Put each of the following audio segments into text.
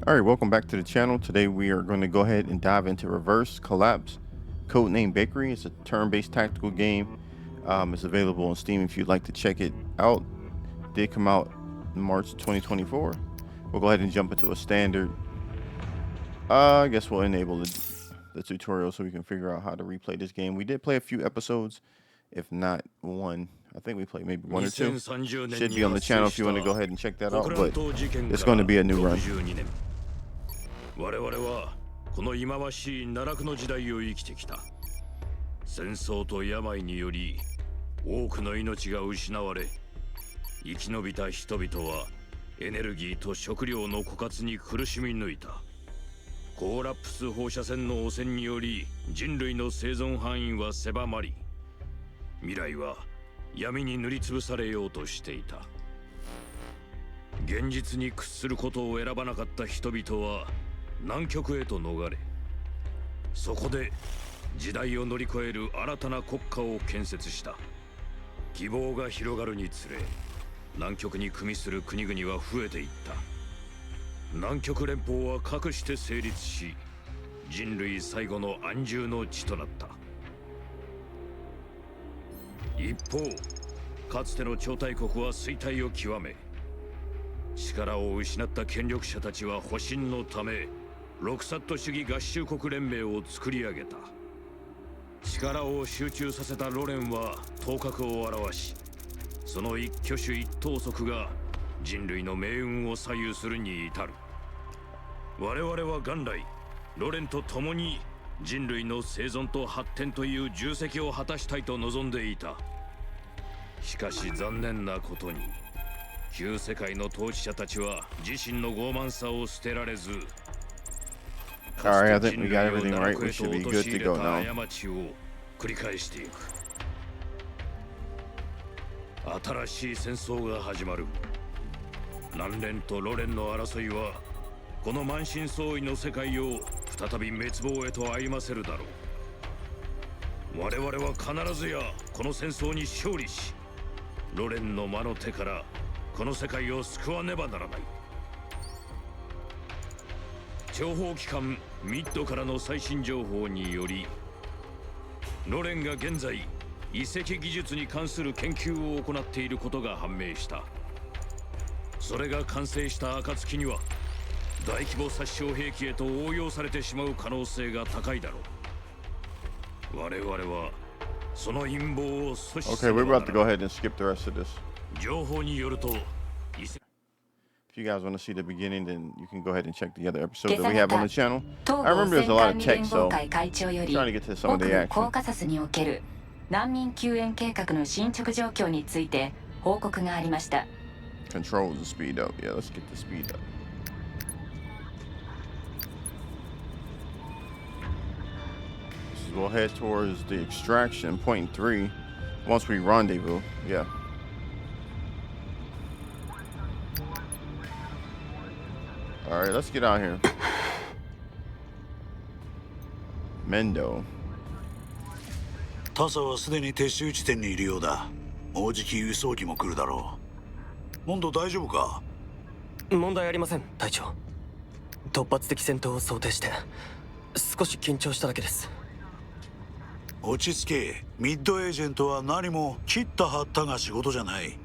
All right, welcome back to the channel. Today we are going to go ahead and dive into Reverse Collapse, codename Bakery. It's a turn-based tactical game. It's available on Steam if you'd like to check it out. It did come out in March 2024. We'll go ahead and jump into a standard. I guess we'll enable the tutorial so we can figure out how to replay this game. We did play a few episodes, if not one. I think we played maybe one or two. Should be on the channel if you want to go ahead and check that out, but it's going to be a new run. 我々はこの忌まわしい奈落の時代を生きてきた。戦争と病により多くの命が失われ、生き延びた人々はエネルギーと食料の枯渇に苦しみ抜いた。コーラップス放射線の汚染により人類の生存範囲は狭まり、未来は闇に塗りつぶされようとしていた。現実に屈することを選ばなかった人々は南極へと逃れ、そこで時代を乗り越える新たな国家を建設した。希望が広がるにつれ、南極に組みする国々は増えていった。南極連邦はかくして成立し、人類最後の安住の地となった。一方、かつての超大国は衰退を極め、力を失った権力者たちは保身のためロクサット主義合衆国連盟を作り上げた。力を集中させたロレンは頭角を現し、その一挙手一投足が人類の命運を左右するに至る。我々は元来ロレンと共に人類の生存と発展という重責を果たしたいと望んでいた。しかし残念なことに旧世界の統治者たちは自身の傲慢さを捨てられず、 Alright, I think we got everything right. We should be good to go now. 過ちを繰り返していく。新しい戦争が始まる。南連とロレンの争いはこの満身創痍の世界を再び滅亡へと歩ませるだろう。我々は必ずやこの戦争に勝利し、ロレンの魔の手からこの世界を救わねばならない。諜報機関ミッドからの最新情報により、ロレンが現在遺跡技術に関する研究を行っていることが判明した。それが完成した暁には大規模殺傷兵器へと応用されてしまう可能性が高いだろう。我々はその陰謀を阻止す Okay, る we're のだ about to go ahead and skip the rest of this. 情報によると、 If you guys want to see the beginning, then you can go ahead and check the other episodes that we have on the channel. I remember there's a lot of text, so I'm trying to get to some of the コー action. カサスにおける難民救援計画の進捗状況について報告がありました。 Controls the speed up. Yeah, let's get the speed up. So we'll head towards the extraction point 3 once we rendezvous. Yeah. All right, let's get out here. Mendo. タサはすでに撤収地点にいるようだ。もうじき輸送機も来るだろう。モンド大丈夫か？問題ありません、隊長。突発的戦闘を想定して少し緊張しただけです。落ち着け。ミッドエージェントは何も切った張ったが仕事じゃない。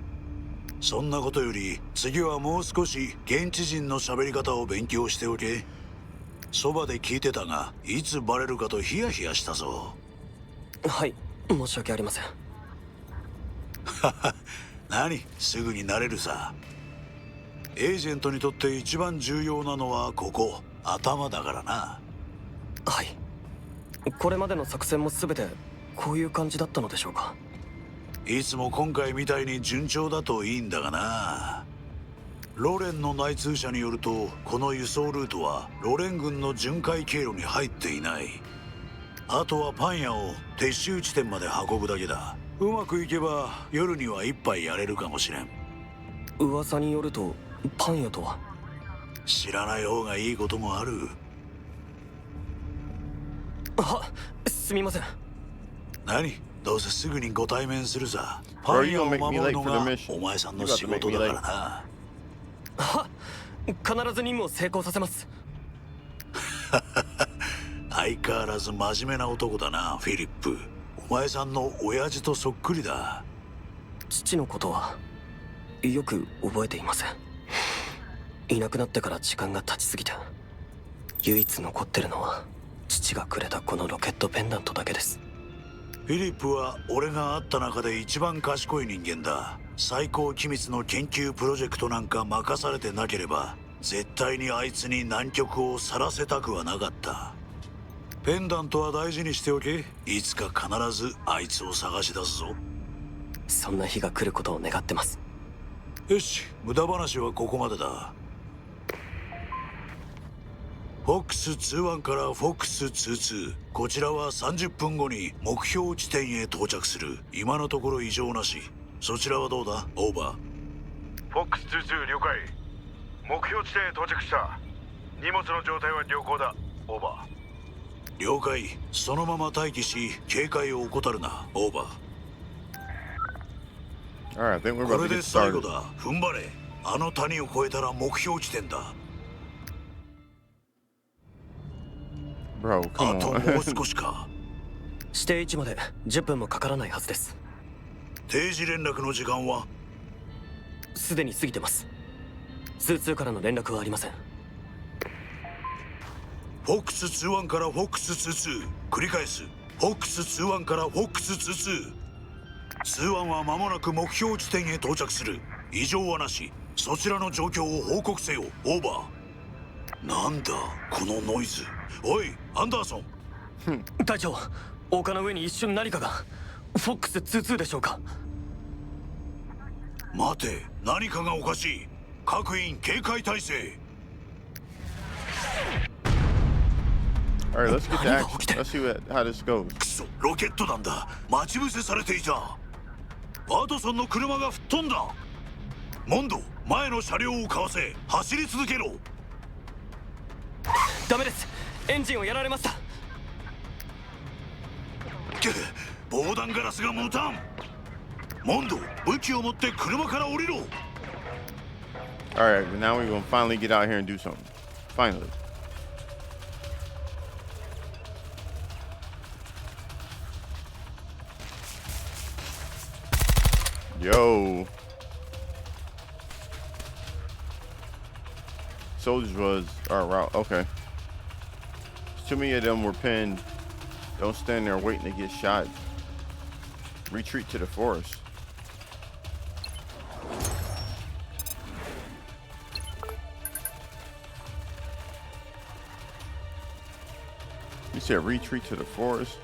そんなことより次はもう少し現地人の喋り方を勉強しておけ。そばで聞いてたが、いつバレるかとヒヤヒヤしたぞ。はい、申し訳ありません。何、すぐに慣れるさ。エージェントにとって一番重要なのはここ、頭だからな。はい。これまでの作戦も全てこういう感じだったのでしょうか？いつも今回みたいに順調だといいんだがな。ロレンの内通者によると、この輸送ルートはロレン軍の巡回経路に入っていない。あとはパン屋を撤収地点まで運ぶだけだ。うまくいけば夜には一杯やれるかもしれん。噂によるとパン屋とは？知らない方がいいこともある。は、すみません。何？どうせすぐにご対面するさ。 Bro, パン you 屋を gonna make me 守る late の for the が mission. お前さん You の about 仕 to make 事 me だか late. らな。は、必ず任務を成功させます。相変わらず真面目な男だな、フィリップ。お前さんの親父とそっくりだ。父のことはよく覚えていません。いなくなってから時間が経ちすぎて、唯一残ってるのは父がくれたこのロケットペンダントだけです。フィリップは俺が会った中で一番賢い人間だ。最高機密の研究プロジェクトなんか任されてなければ絶対にあいつに難局をさらせたくはなかった。ペンダントは大事にしておけ。いつか必ずあいつを探し出すぞ。そんな日が来ることを願ってます。よし、無駄話はここまでだ。フォックス21からフォックス22、こちらは30分後に目標地点へ到着する。今のところ異常なし。そちらはどうだ？オーバー。フォックス22了解。目標地点へ到着した。荷物の状態は良好だ。オーバー。了解。そのまま待機し警戒を怠るな。オーバー。Alright, I think we're こ about れ to で get 最後 started. だ。踏ん張れ。あの谷を越えたら目標地点だ。Bro, あ come と on. もう少しか。指定位置まで10分もかからないはずです。定時連絡の時間は？すでに過ぎてます。22からの連絡はありません。フォックス21からフォックス22、繰り返す。フォックス21からフォックス22。21は間もなく目標地点へ到着する。異常はなし。そちらの状況を報告せよ。オーバー。なんだこのノイズ。おいアンダーソン。隊長、丘の上に一瞬何かが。フォックス22でしょうか？待て、何かがおかしい。各員警戒態勢。Alright, let's get to action. Let's see how this goes. くそ、ロケット弾だ。待ち伏せされていた。ワトソンの車が吹っ飛んだ。モンド、前の車両をかわせ走り続けろ。ダメです。エンジンをやられました。防弾ガラスが持たん。モンド、武器を持って車から降りろ。Alright, now we're gonna finally get out here and do something. Finally. Yo. Soldiers was our route. Okay. Too many of them were pinned. Don't stand there waiting to get shot. Retreat to the forest. You said retreat to the forest.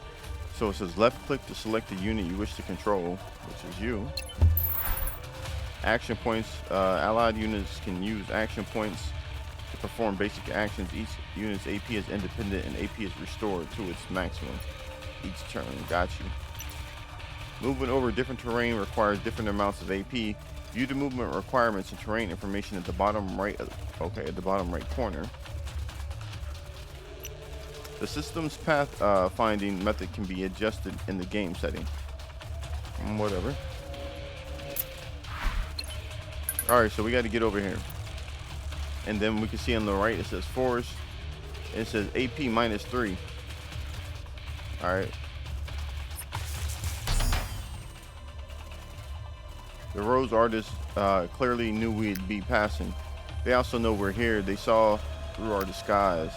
So it says left click to select the unit you wish to control, which is you. Action points. Allied units can use action points to perform basic actions. Each unit's AP is independent and AP is restored to its maximum each turn. Got you. Movement over different terrain requires different amounts of AP. View the movement requirements and terrain information at the bottom right. Okay, at the bottom right corner. The system's path finding method can be adjusted in the game setting. Whatever. Alright, so we got to get over here. And then we can see on the right, it says forest. It says AP -3. Alright. The Rose artists clearly knew we'd be passing. They also know we're here. They saw through our disguise.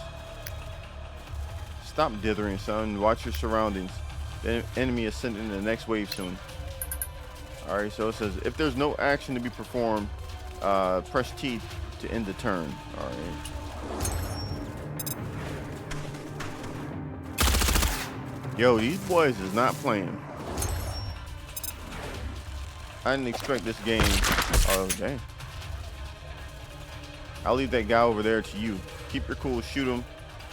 Stop dithering, son. Watch your surroundings. The enemy is sending the next wave soon. Alright, so it says if there's no action to be performed, press T to end the turn. Alright. Yo, these boys is not playing. I didn't expect this game. Oh, dang. I'll leave that guy over there to you. Keep your cool. Shoot him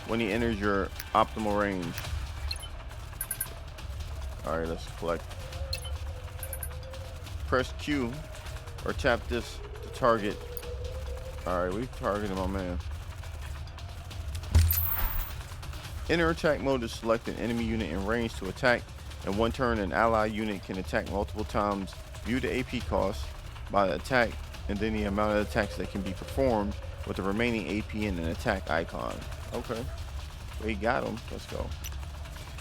when he enters your optimal range. Alright, let's collect. Press Q or tap this to target. Alright, we targeted my man. Enter attack mode to select an enemy unit in range to attack. In one turn, an ally unit can attack multiple times. View the AP cost by the attack and then the amount of attacks that can be performed with the remaining AP and an attack icon. Okay, we got him. Let's go.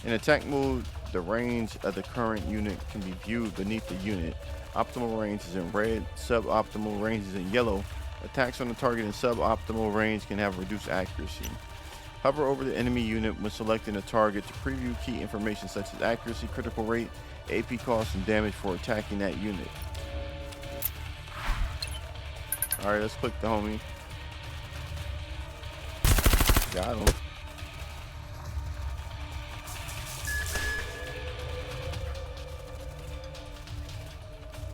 In attack mode, the range of the current unit can be viewed beneath the unit. Optimal range is in red, suboptimal range is in yellow. Attacks on the target in suboptimal range can have reduced accuracy. Hover over the enemy unit when selecting a target to preview key information such as accuracy, critical rate, AP cost, and damage for attacking that unit. Alright, let's click the homie. Got him.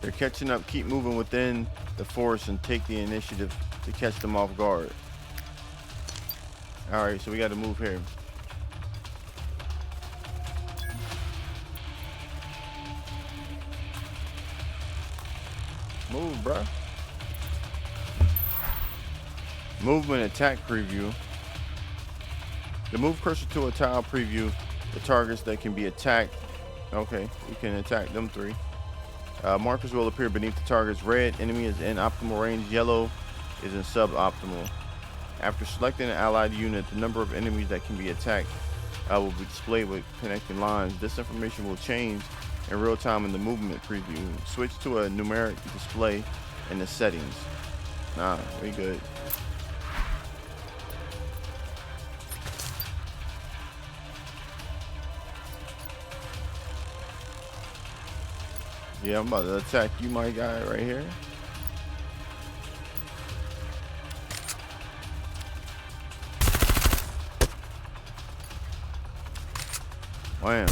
They're catching up. Keep moving within the force and take the initiative to catch them off guard. Alright, so we got to move here. Move, bruh. Movement attack preview. The move cursor to a tile preview the targets that can be attacked. Okay, we can attack them three. Markers will appear beneath the targets. Red, enemy is in optimal range. Yellow is in suboptimal. After selecting an allied unit, the number of enemies that can be attacked will be displayed with connecting lines. This information will change in real time in the movement preview. Switch to a numeric display in the settings. Nah, we good. Yeah, I'm about to attack you, my guy, right here. Wham.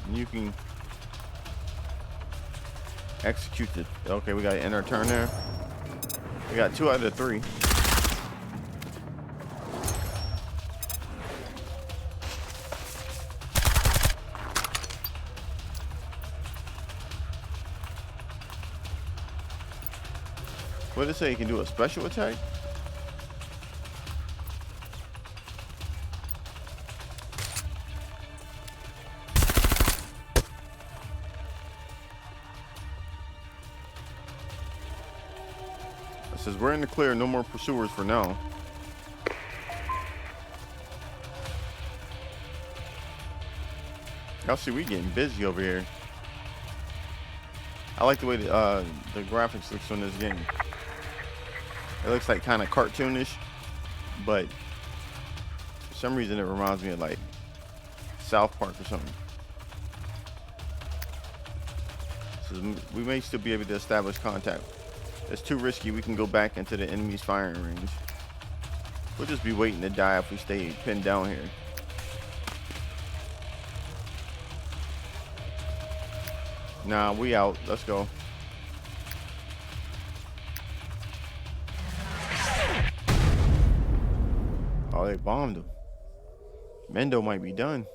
And you can execute the... Okay, we got to end our turn there. We got 2 out of 3. What did it say? You can do a special attack? It says we're in the clear, no more pursuers for now. Y'all see we getting busy over here. I like the way the graphics looks on this game. It looks like kind of cartoonish, but for some reason it reminds me of like South Park or something. So we may still be able to establish contact. It's too risky. We can go back into the enemy's firing range. We'll just be waiting to die if we stay pinned down here. Nah, we out. Let's go. Oh, they bombed him. Mendo might be done.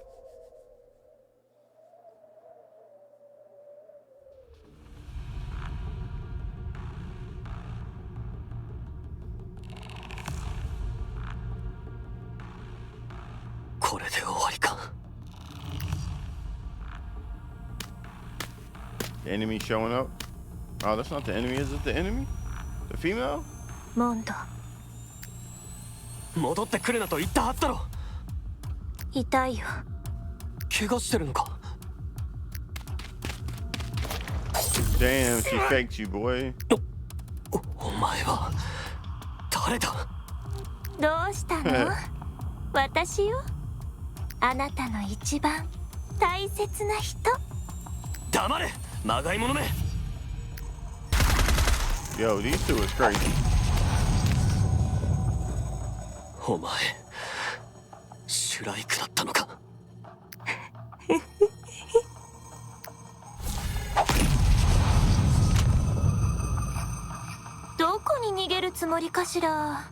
The enemy showing up. Oh, that's not the enemy. Is it the enemy? The female? モンド戻ってくるなと言ったはずだろ。痛いよ。怪我してるのか。Damn, she faked you, boy. お前は誰だ。どうしたの？私よ。あなたの一番大切な人。黙れ、まがい者め。Yo, these two is crazy. お前、シュライクだったのか。どこに逃げるつもりかしら。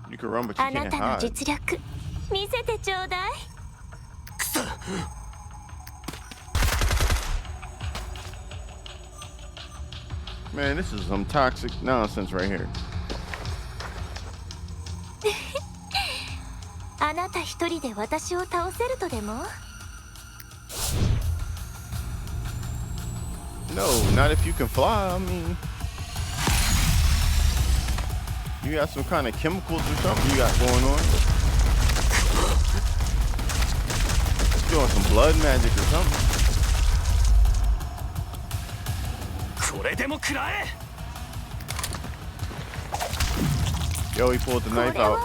You can run, but you あな can't たの hide. 実力見せてちょうだい。くそ。Man, this is some toxic nonsense right here. あなた一人で私を倒せるとでも？ No, not if you can fly. I mean, You got some kind of chemicals or something you got going on? Doing some blood magic or something. これでも食らえ Yo, he pulled the knife out.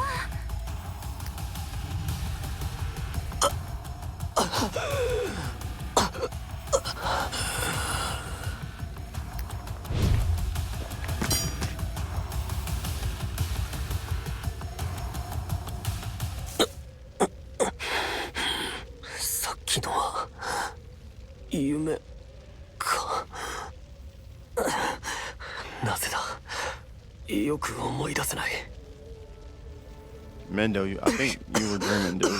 Mendo, I think you were dreaming, dude.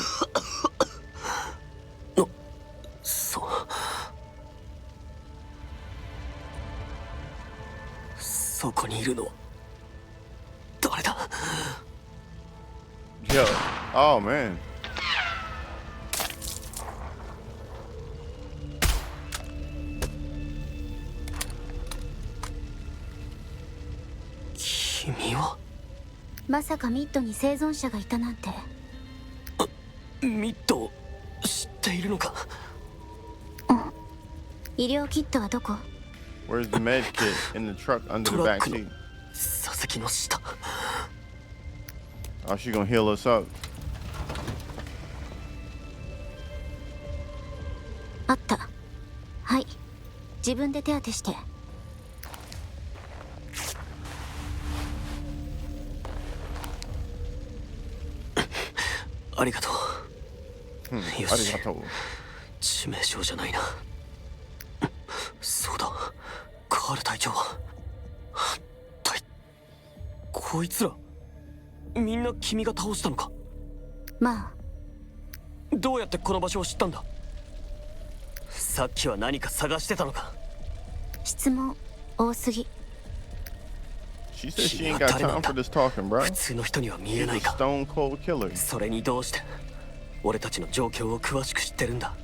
そこにいるのは誰だ Yo, oh man. 君はまさかミッドに生存者がいたなんて。ミッドを知っているのか医療キットはどこ？ Where's the med kit in the truck under the back seat? 佐々木の下 Oh, she gonna heal us up. あった。はい。自分で手当てして。ありがとう。よし。ありがとう。致命傷じゃないな。そうだ。カール隊長は。こいつらみんな君が倒したのか。まあ。どうやってこの場所を知ったんだ。さっきは何か探してたのか。質問多すぎ。She said she ain't got time for this talking, bro. 普通の人には見え She's な a いか。 stone cold killer. それにどうして俺たちの状況を詳しく知ってるんだ。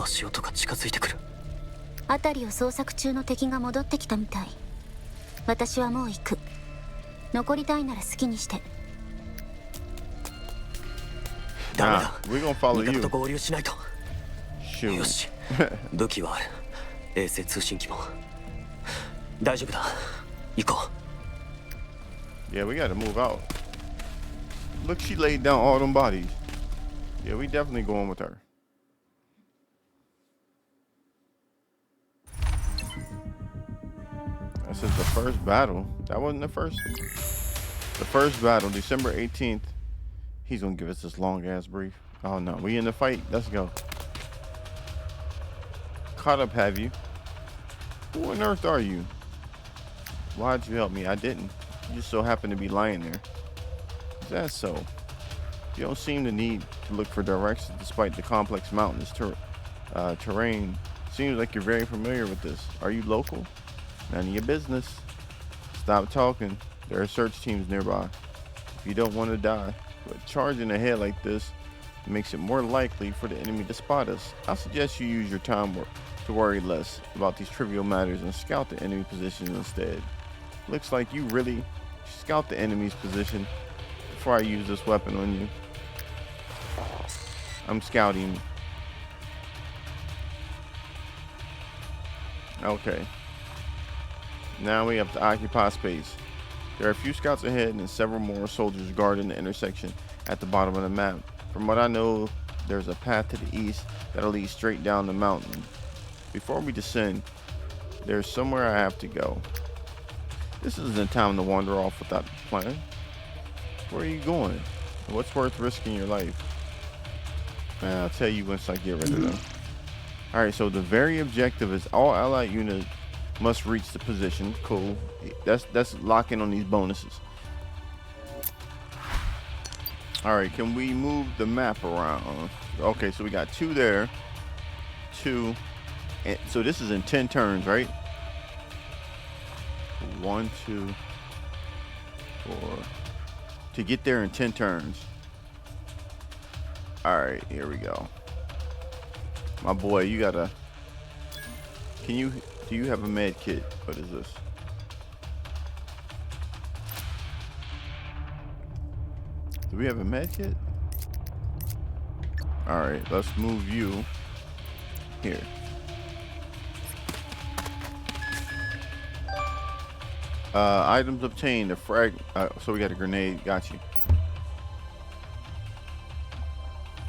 足音が近づいてくる。辺りを捜索中の敵が戻ってきたみたい。私はもう行く。残りたいなら好きにして。ダメだ。 We're gonna follow 味方 you. と合流しないと。 Shoot. よし。武器はある。衛星通信機も。大丈夫だ。行こう。Yeah, we gotta move out. Look, she laid down all them bodies. Yeah, we definitely going with her. This is the first battle. That wasn't the first. The first battle, December 18th. He's gonna give us this long ass brief. Oh no, we in the fight. Let's go. Caught up, have you? Who on earth are you? Why'd you help me? I didn't. You just so happen to be lying there. Is that so? You don't seem to need to look for directions despite the complex mountainous terrain. Seems like you're very familiar with this. Are you local? None of your business. Stop talking. There are search teams nearby. If you don't want to die, but charging ahead like this makes it more likely for the enemy to spot us. I suggest you use your time to worry less about these trivial matters and scout the enemy positions instead. Looks like you really scout the enemy's position before I use this weapon on you. I'm scouting. Okay. Now we have to occupy space. There are a few scouts ahead and several more soldiers guarding the intersection at the bottom of the map. From what I know, there's a path to the east that'll lead straight down the mountain. Before we descend, there's somewhere I have to go. This isn't the time to wander off without a plan. Where are you going? What's worth risking your life? I'll tell you once I get rid of them. Alright, so the very objective is all allied units must reach the position. Cool. That's locking on these bonuses. Alright, can we move the map around? Okay, so we got 2 there. 2. And so this is in 10 turns, right? 1, 2, 4. To get there in 10 turns. Alright, here we go. My boy, you gotta Can you, do you have a med kit? What is this? Do we have a med kit? All right, let's move you here. Items obtained, a frag, so we got a grenade, got you.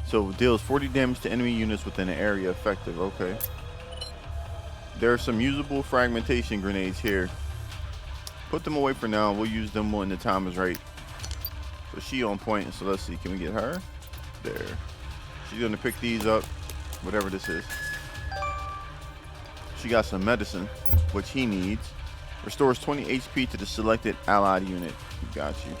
So deals 40 damage to enemy units within an area, effective, okay. There are some usable fragmentation grenades here. Put them away for now, we'll use them when the time is right. So she on point, so let's see, can we get her? There. She's gonna pick these up, whatever this is. She got some medicine, which he needs. Restores 20 HP to the selected allied unit. Got you.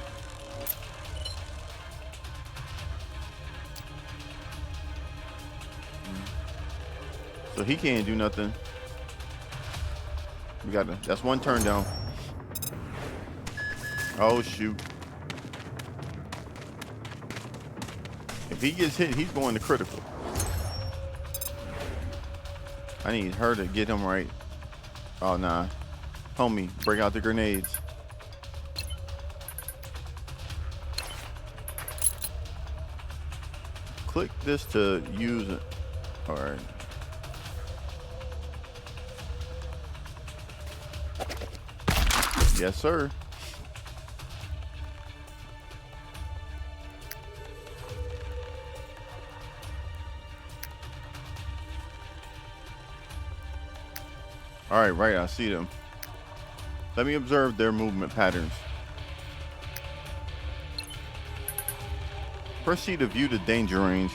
So he can't do nothing. We got to, that's one turn down. Oh shoot. If he gets hit, he's going to critical. I need her to get him right. Oh nah. Homie, break out the grenades. Click this to use it. Alright. Yes, sir. Alright, right, I see them. Let me observe their movement patterns. Proceed to view the danger range.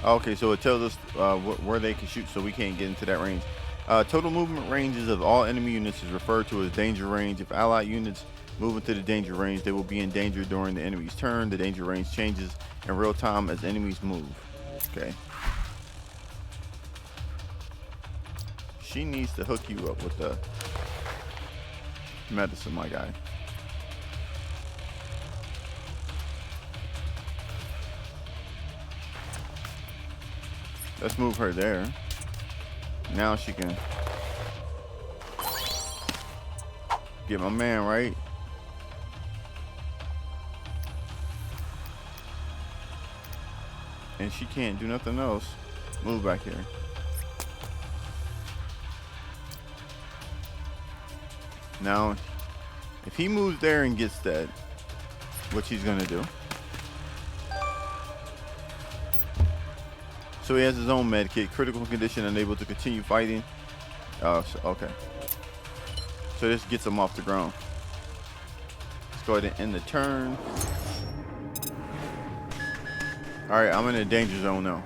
Okay, so it tells us where they can shoot, so we can't get into that range. Total movement ranges of all enemy units is referred to as danger range. If allied units move into the danger range, they will be in danger during the enemy's turn. The danger range changes in real time as enemies move. Okay. She needs to hook you up with the medicine, my guy. Let's move her there. Now she can get my man right. And she can't do nothing else. Move back here. Now, if he moves there and gets that, which he's gonna do. So he has his own med kit, critical condition, unable to continue fighting. Oh, so, okay. So this gets him off the ground. Let's go ahead and end the turn. All right, I'm in a danger zone now.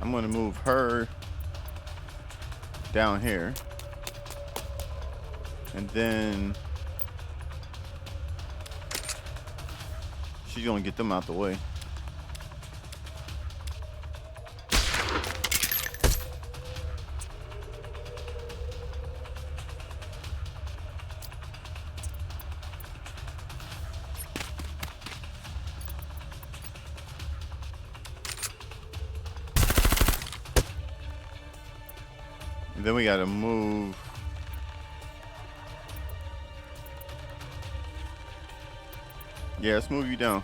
I'm gonna move her down here, and then she's gonna get them out the way. And then we gotta move. Yeah, let's move you down.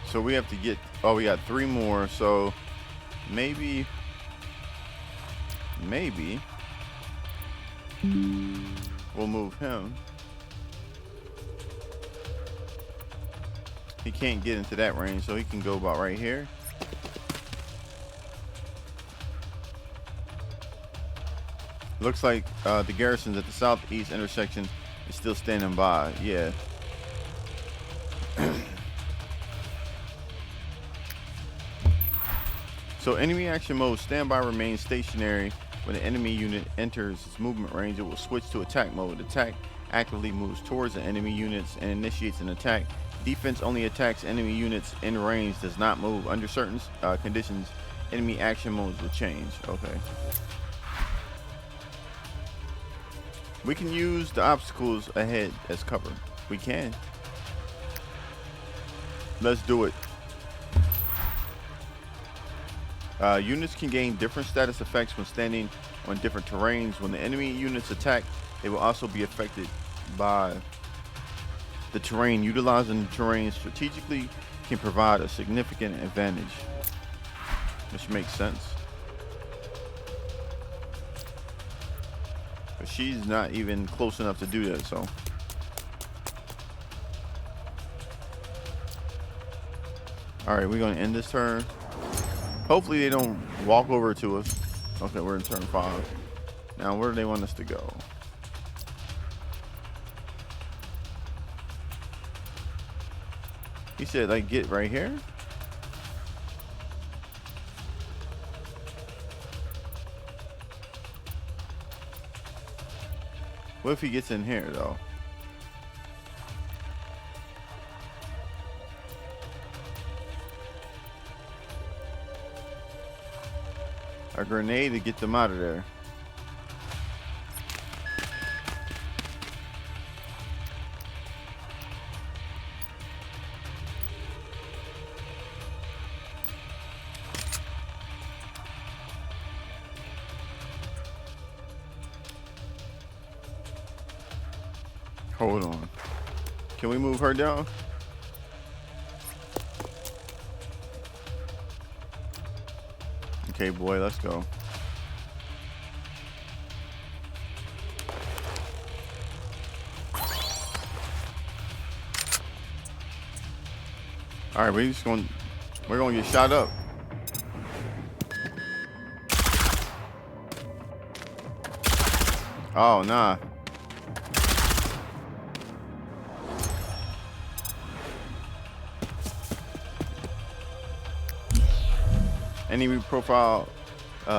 So we have to get, oh, we got 3 more, so maybe we'll move him. He can't get into that range, so he can go about right here. Looks like the garrisons at the southeast intersection is still standing by. Yeah. So enemy action mode, standby remains stationary. When an enemy unit enters its movement range, it will switch to attack mode. Attack actively moves towards the enemy units and initiates an attack. Defense only attacks enemy units in range, does not move. Under certain conditions, enemy action modes will change. Okay. We can use the obstacles ahead as cover. We can. Let's do it. Units can gain different status effects when standing on different terrains. When the enemy units attack, they will also be affected by the terrain. Utilizing the terrain strategically can provide a significant advantage, which makes sense. But she's not even close enough to do that, so. Alright, we're gonna end this turn. Hopefully they don't walk over to us. Okay, we're in turn 5. Now, where do they want us to go? He said, like, get right here? What if he gets in here, though? A grenade to get them out of there. Hold on. Can we move her down? Okay, boy, let's go. All right, we're gonna get shot up. Oh, nah. Enemy profile,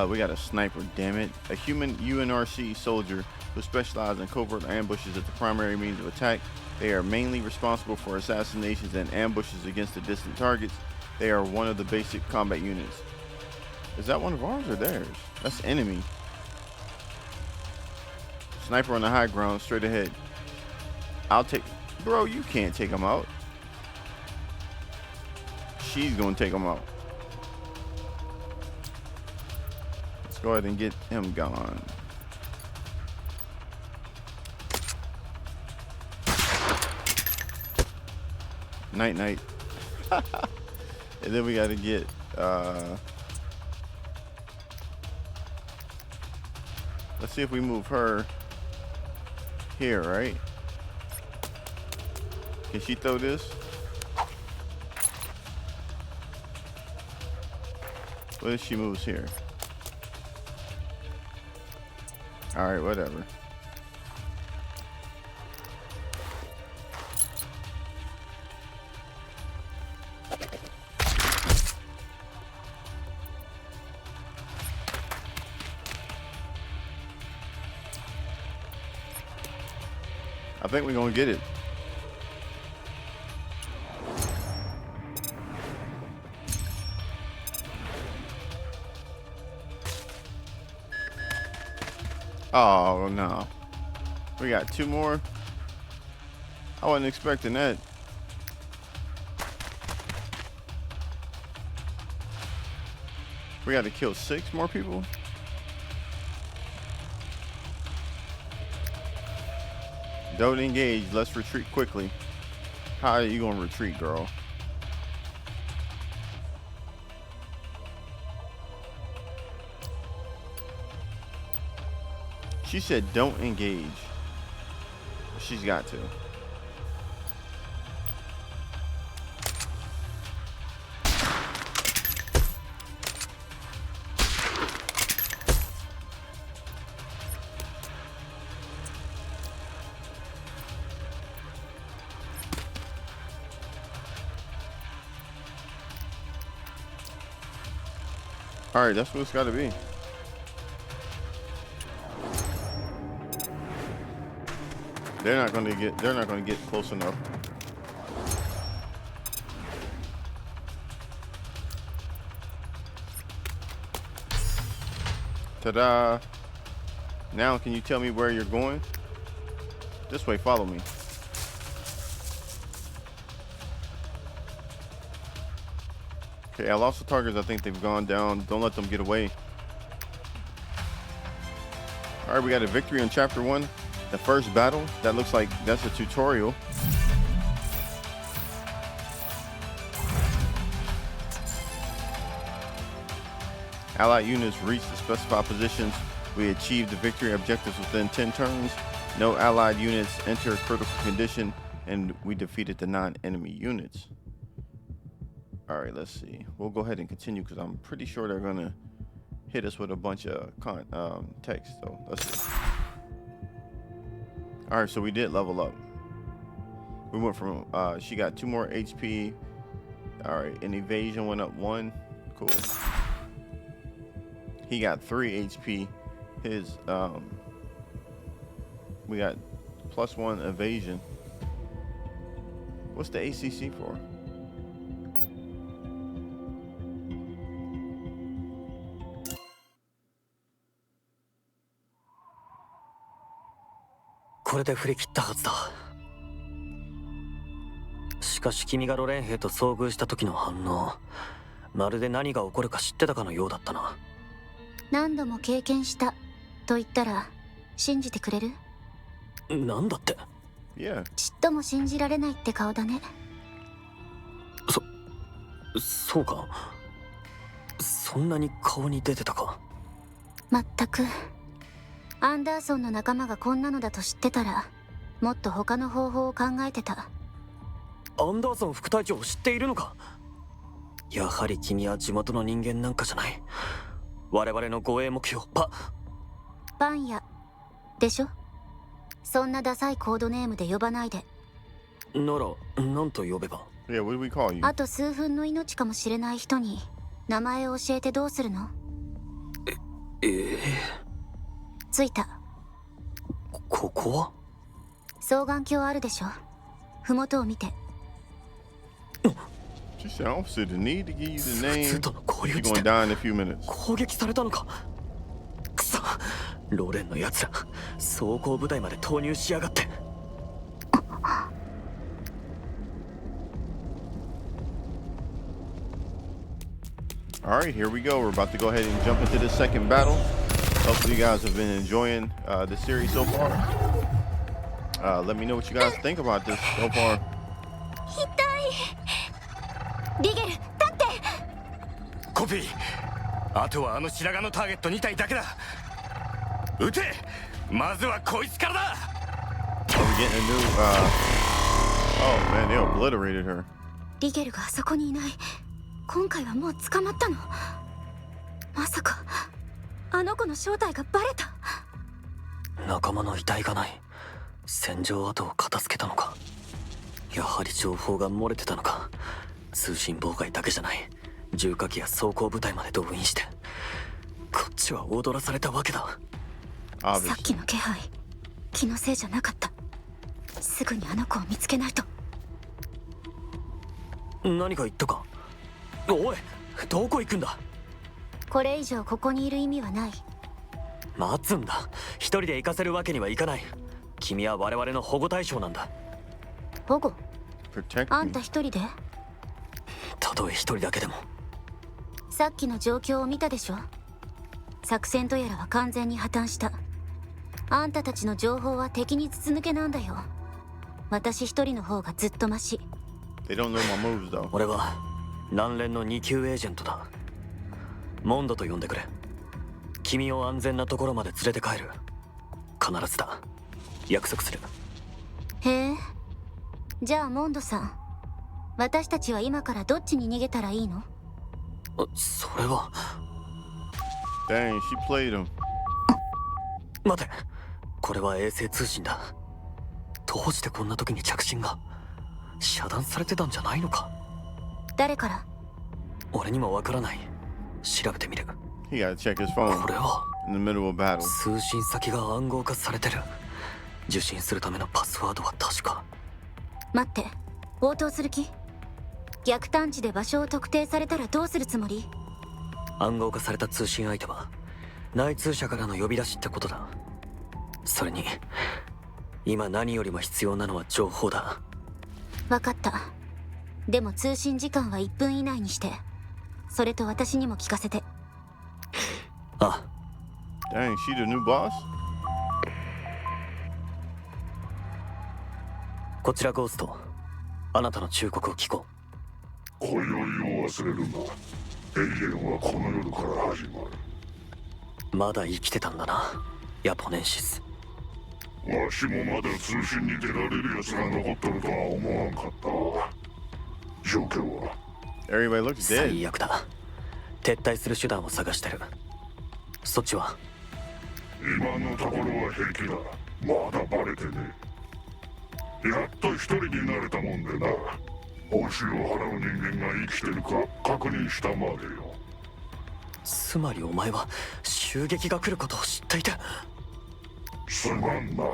we got a sniper, damn it. A human UNRC soldier who specializes in covert ambushes as the primary means of attack. They are mainly responsible for assassinations and ambushes against the distant targets. They are one of the basic combat units. Is that one of ours or theirs? That's enemy. Sniper on the high ground, straight ahead. I'll take, bro, you can't take him out. She's gonna take him out. Go ahead and get him gone. Night night. And then we got to get let's see if we move her here, right? Can she throw this? What if she moves here? All right, whatever. I think we're gonna get it. Oh no. We got 2 more. I wasn't expecting that. We got to kill 6 more people. Don't engage. Let's retreat quickly. How are you gonna retreat, girl? She said don't engage. She's got to. All right, that's what it's got to be. They're not going to get close enough. Ta-da. Now can you tell me where you're going? This way, follow me. Okay, I lost the targets. I think they've gone down. Don't let them get away. All right, we got a victory in chapter 1. The first battle. That looks like that's a tutorial. Allied units reached the specified positions. We achieved the victory objectives within 10 turns. No allied units enter critical condition, and we defeated the non-enemy units. All right, let's see. We'll go ahead and continue because I'm pretty sure they're gonna hit us with a bunch of text. So let's see. All right, so we did level up. We went from she got 2 more HP. All right, and evasion went up 1. Cool. He got 3 HP. His we got +1 evasion. What's the ACC for?これで振り切ったはずだ。しかし君がロレン兵と遭遇した時の反応、まるで何が起こるか知ってたかのようだったな。何度も経験したと言ったら信じてくれる？なんだって？ Yeah. ちっとも信じられないって顔だね。そうか。そんなに顔に出てたか。まったく。アンダーソンの仲間がこんなのだと知ってたら、もっと他の方法を考えてた。アンダーソン副隊長を知っているのか？やはり君は地元の人間なんかじゃない。我々の護衛目標、パン屋でしょ？そんなダサいコードネームで呼ばないで。なら何と呼べば？ Yeah, what do we call you? あと数分の命かもしれない人に名前を教えてどうするの？着いた。ここは？双眼鏡あるでしょ？麓を見て。She said, I don't see the need to give you the name. 普通との交流 You're 地 gonna 点。 die in a few minutes. 攻撃されたのか？くそ、ロレンのやつら装甲部隊まで投入しやがって。All right, here we go. We're about to go ahead and jump into the second battle. Hopefully you guys have been enjoying the series so far. Let me know what you guys think about this so far. 痛い。リゲル、立って。コピー。あとはあの白髪のターゲット2体だけだ。撃て。まずはこいつからだ。Are we getting a new oh man, they obliterated her. リゲルがあそこにいない。今回はもう捕まったの？まさかあの子の正体がバレた？仲間の遺体がない。戦場跡を片付けたのか。やはり情報が漏れてたのか。通信妨害だけじゃない。重火器や装甲部隊まで動員して、こっちは踊らされたわけだ。さっきの気配、気のせいじゃなかった。すぐにあの子を見つけないと。何か言ったか？おい、どこ行くんだ？これ以上ここにいる意味はない。待つんだ。一人で行かせるわけにはいかない。君は我々の保護対象なんだ。保護？ Protect あん me. た一人で？たとえ一人だけでも。さっきの状況を見たでしょ？作戦とやらは完全に破綻した。あんたたちの情報は敵に筒抜けなんだよ。私一人の方がずっとマシ。 They don't know my moves though. 俺は南連の2級エージェントだ。モンドと呼んでくれ。君を安全なところまで連れて帰る。必ずだ。約束する。へえ。じゃあモンドさん、私たちは今からどっちに逃げたらいいの？それは。Dang, she played him. 待て、これは衛星通信だ。どうしてこんな時に着信が遮断されてたんじゃないのか？誰から？俺にもわからない。調べてみる。 He gotta check his phone これは in the middle of battle. 通信先が暗号化されてる。受信するためのパスワードは確か。待って、応答する気？逆探知で場所を特定されたらどうするつもり？暗号化された通信相手は内通者からの呼び出しってことだ。それに今何よりも必要なのは情報だ。分かった。でも通信時間は1分以内にして、それと私にも聞かせて。あ、 Dang, she the new boss? こちらゴースト。あなたの忠告を聞こ今宵を忘れるな。永遠はこの夜から始まる。う。まだ生きてたんだな、ヤポネンシス。わしもまだ通信に出られる奴が残っとるとは思わんかった。状況は Everybody looks 最 dead. 悪だ。撤退する手段を探してる。そっちは？今のところは平気だ。まだバレてねえ。やっと一人になれたもんでな。報酬を払う人間が生きてるか確認したまでよ。つまりお前は襲撃が来ることを知っていて。すまんな。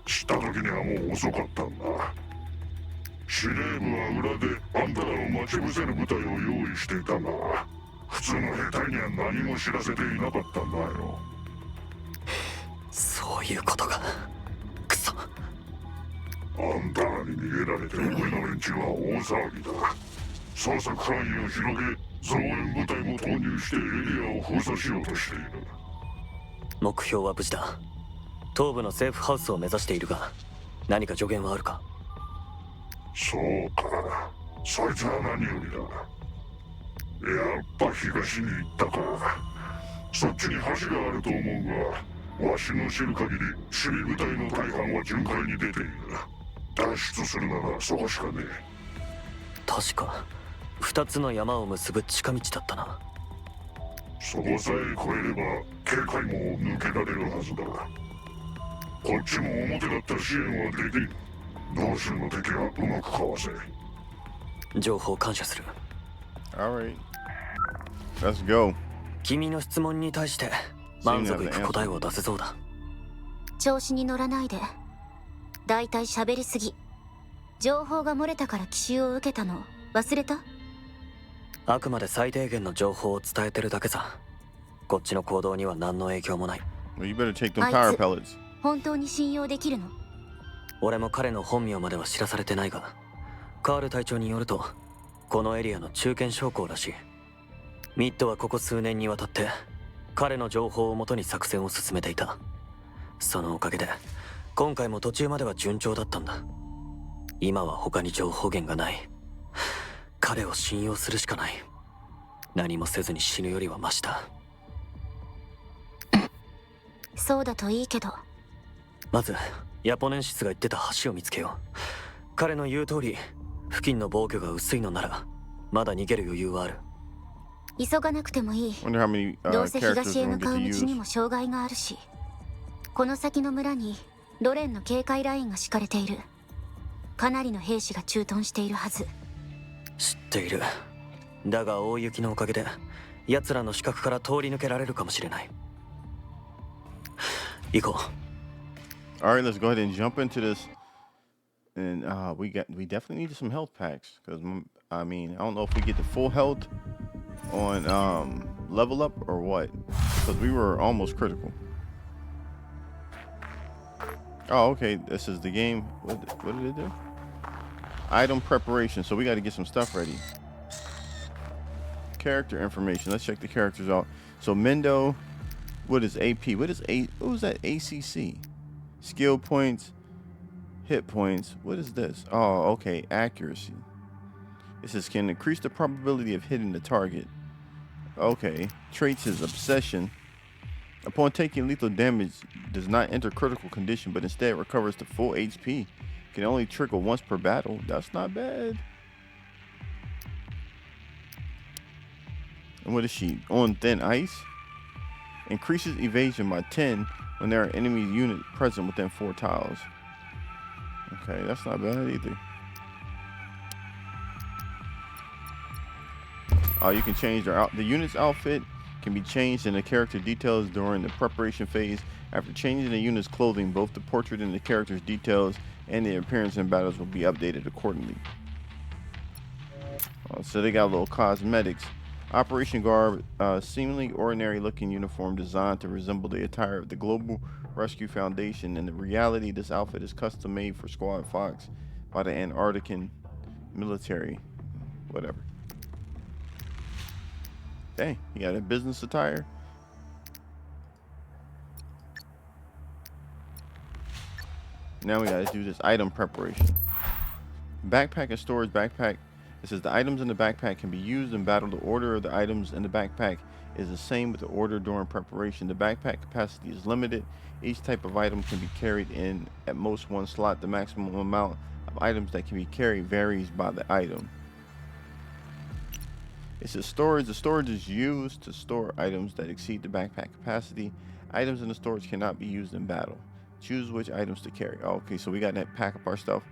知った時にはもう遅かったんだ。司令部は裏であんたらを待ち伏せる部隊を用意していたが、普通の兵隊には何も知らせていなかったんだよ。そういうことか。クソ。あんたらに逃げられて上の連中は大騒ぎだ。捜索範囲を広げ、増援部隊も投入してエリアを封鎖しようとしている。目標は無事だ。東部のセーフハウスを目指しているが、何か助言はあるか？そうか。そいつは何よりだ。やっぱ東に行ったか。そっちに橋があると思うが、わしの知る限り守備部隊の大半は巡回に出ている。脱出するならそこしかねえ。確か2つの山を結ぶ近道だったな。そこさえ越えれば警戒網を抜けられるはずだ。こっちも表だった支援はできん。同州の敵はうまくかわせ。情報感謝する。 Alright. Let's go. 君の質問に対して満足いく答えを出せそうだ。調子に乗らないで。だいたい喋りすぎ。情報が漏れたから奇襲を受けたの忘れた？あくまで最低限の情報を伝えてるだけさ。こっちの行動には何の影響もない。 Well, you better take them あい power つ pellets. 本当に信用できるの？俺も彼の本名までは知らされてないが、カール隊長によるとこのエリアの中堅将校らしい。ミッドはここ数年にわたって彼の情報をもとに作戦を進めていた。そのおかげで今回も途中までは順調だったんだ。今は他に情報源がない。彼を信用するしかない。何もせずに死ぬよりはマシだ。そうだといいけど。まずヤポネンシスが言ってた橋を見つけよう。彼の言う通り付近の防御が薄いのならまだ逃げる余裕はある。急がなくてもいい。 Wonder how many どうせ characters 東へ we're 向 gonna か get う to 道に use. も障害があるし、この先の村にロレンの警戒ラインが敷かれている。かなりの兵士が駐屯しているはず。知っている。だが大雪のおかげで奴らの死角から通り抜けられるかもしれない。行こう。 All right, let's go ahead and jump into this. And we definitely need some health packs because I mean I don't know if we get the full health on level up or what, because we were almost critical. Oh, okay, this is the game. What did it do? Item preparation. So we got to get some stuff ready. Character information. Let's check the characters out. So Mendo, what is AP? What is what was that? ACC. Skill points, hit points. What is this? Oh, okay, accuracy. It says can increase the probability of hitting the target. Okay. Traits is obsession. Upon taking lethal damage, does not enter critical condition, but instead recovers to full HP. Can only trigger once per battle. That's not bad. And what is she? On thin ice? Increases evasion by 10 when there are enemy units present within 4 tiles. Okay, that's not bad either. Oh, you can change the unit's outfit can be changed in the character details during the preparation phase. After changing the unit's clothing, both the portrait and the character's details and the appearance in battles will be updated accordingly. So they got a little cosmetics. Operation garb, seemingly ordinary looking uniform designed to resemble the attire of the global Rescue Foundation. In the reality, this outfit is custom made for Squad Fox by the Antarctican military. Whatever. Dang, you got a business attire? Now we gotta do this item preparation. Backpack and storage backpack. It says the items in the backpack can be used in battle. The order of the items in the backpack is the same with the order during preparation. The backpack capacity is limited. Each type of item can be carried in at most one slot. The maximum amount of items that can be carried varies by the item. It says storage. The storage is used to store items that exceed the backpack capacity. Items in the storage cannot be used in battle. Choose which items to carry. Oh, okay, so we got to pack up our stuff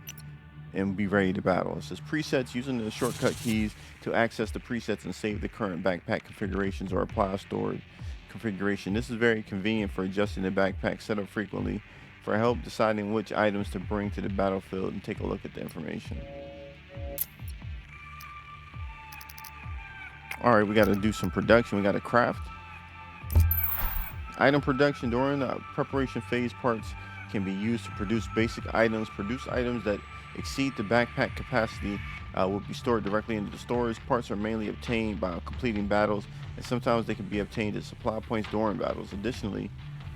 and be ready to battle. It says presets. Using the shortcut keys to access the presets and save the current backpack configurations or apply a stored configuration. This is very convenient for adjusting the backpack setup frequently. For help deciding which items to bring to the battlefield, and take a look at the information. All right, we got to do some production. We got to craft. Item production. During the preparation phase, parts can be used to produce basic items. Produce items that exceed the backpack capacity will be stored directly into the storage. Parts are mainly obtained by completing battles, and sometimes they can be obtained at supply points during battles. Additionally,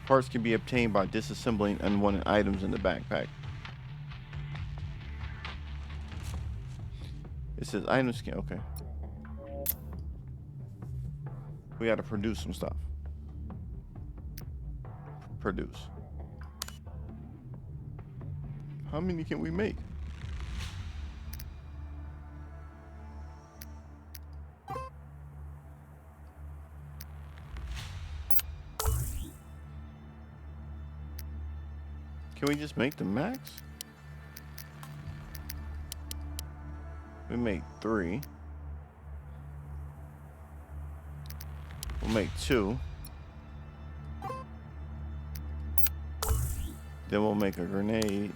parts can be obtained by disassembling unwanted items in the backpack. It says items can, okay. We got to produce some stuff. Produce. How many can we make? Can we just make the max? We make 3. We'll make 2. Then we'll make a grenade.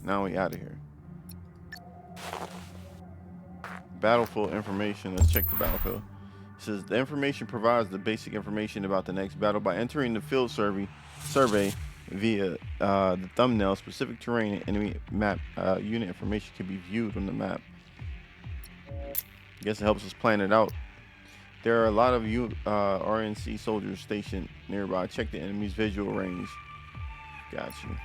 Now we out of here. Battlefield information. Let's check the battlefield. It says the information provides the basic information about the next battle. By entering the field survey via the thumbnail, specific terrain and enemy map unit information can be viewed on the map. I guess it helps us plan it out. There are a lot of RNC soldiers stationed nearby. Check the enemy's visual range. Got you.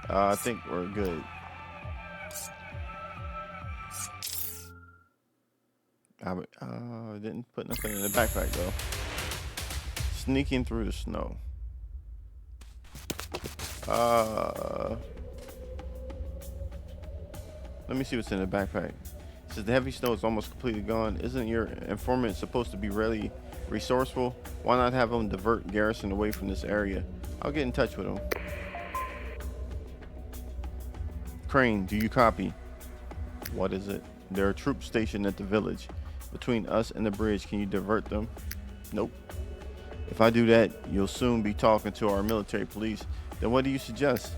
I think we're good. I didn't put nothing in the backpack though. Sneaking through the snow. Let me see what's in the backpack. It says the heavy snow is almost completely gone. Isn't your informant supposed to be really resourceful? Why not have him divert garrison away from this area? I'll get in touch with him. Crane, do you copy? What is it? There are troops stationed at the village between us and the bridge. Can you divert them? Nope. If I do that, you'll soon be talking to our military police. Then what do you suggest?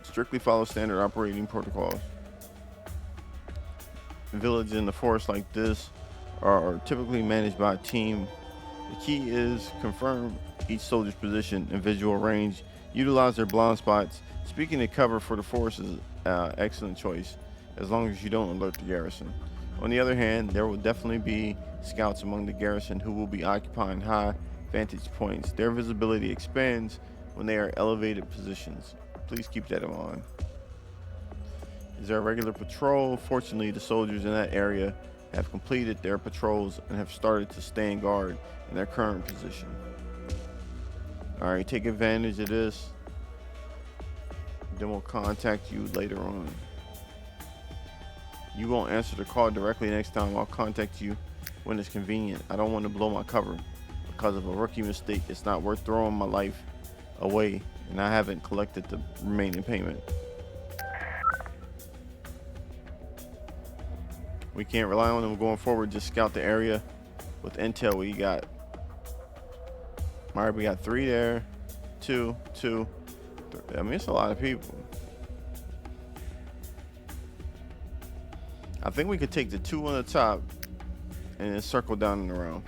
Strictly follow standard operating protocols. Villages in the forest like this are typically managed by a team. The key is confirm each soldier's position and visual range. Utilize their blind spots. Speaking of cover for the force is excellent choice, as long as you don't alert the garrison. On the other hand, there will definitely be scouts among the garrison who will be occupying high vantage points. Their visibility expands when they are elevated positions. Please keep that in mind. Is there a regular patrol? Fortunately, the soldiers in that area have completed their patrols and have started to stand guard in their current position. All right, take advantage of this. Then we'll contact you later on. You won't answer the call directly next time. I'll contact you when it's convenient. I don't want to blow my cover because of a rookie mistake. It's not worth throwing my life away, and I haven't collected the remaining payment. We can't rely on them going forward. Just scout the area with intel. We got, all right, we got 3 there, 2, 3. I mean, it's a lot of people. I think we could take the 2 on the top and then circle down and around.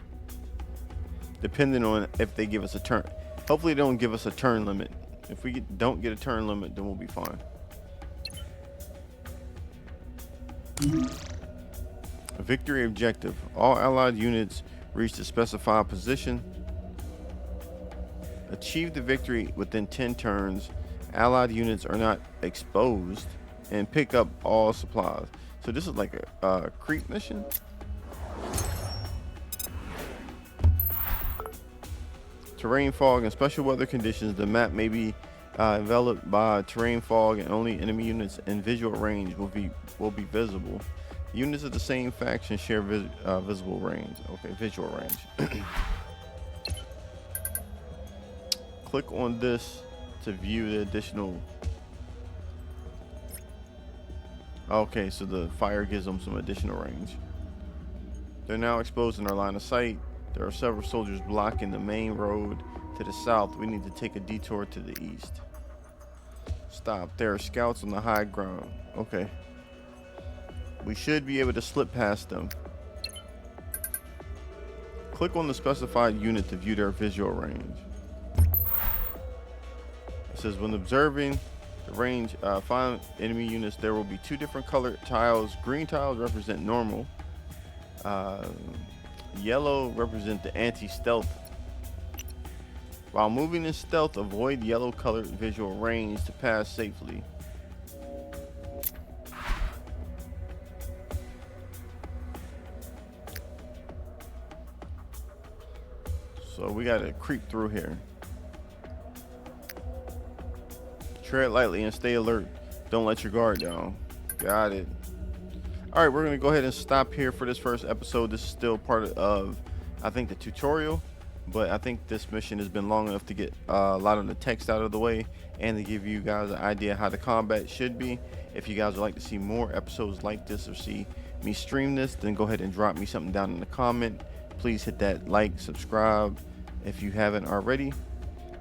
depending on if they give us a turn. Hopefully they don't give us a turn limit. If we don't get a turn limit, then we'll be fine. A victory objective. All allied units reach the specified position. Achieve the victory within 10 turns. Allied units are not exposed, and pick up all supplies. So this is like a creep mission. Terrain fog and special weather conditions. The map may be enveloped by terrain fog, and only enemy units in visual range will be visible. Units of the same faction share visible range. Okay, visual range. Click on this to view the additional. Okay, so the fire gives them some additional range. They're now exposed in our line of sight. There are several soldiers blocking the main road to the south. We need to take a detour to the east. Stop. There are scouts on the high ground. Okay. We should be able to slip past them. Click on the specified unit to view their visual range. It says when observing the range, find enemy units, there will be two different colored tiles. Green tiles represent normal. Yellow represent the anti-stealth. While moving in stealth, avoid yellow colored visual range to pass safely. So we gotta creep through here. Tread lightly and stay alert. Don't let your guard down. Got it. All right, we're gonna go ahead and stop here for this first episode. This is still part of, I think, the tutorial, but I think this mission has been long enough to get a lot of the text out of the way and to give you guys an idea how the combat should be. If you guys would like to see more episodes like this or see me stream this, then go ahead and drop me something down in the comment. Please hit that like, subscribe if you haven't already.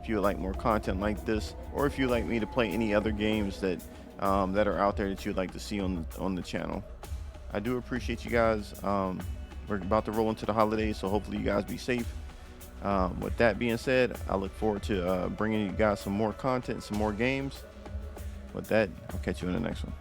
If you would like more content like this, or if you'd like me to play any other games that that are out there that you'd like to see on the channel. I do appreciate you guys. We're about to roll into the holidays, so hopefully you guys be safe. With that being said, I look forward to bringing you guys some more content, some more games. With that, I'll catch you in the next one.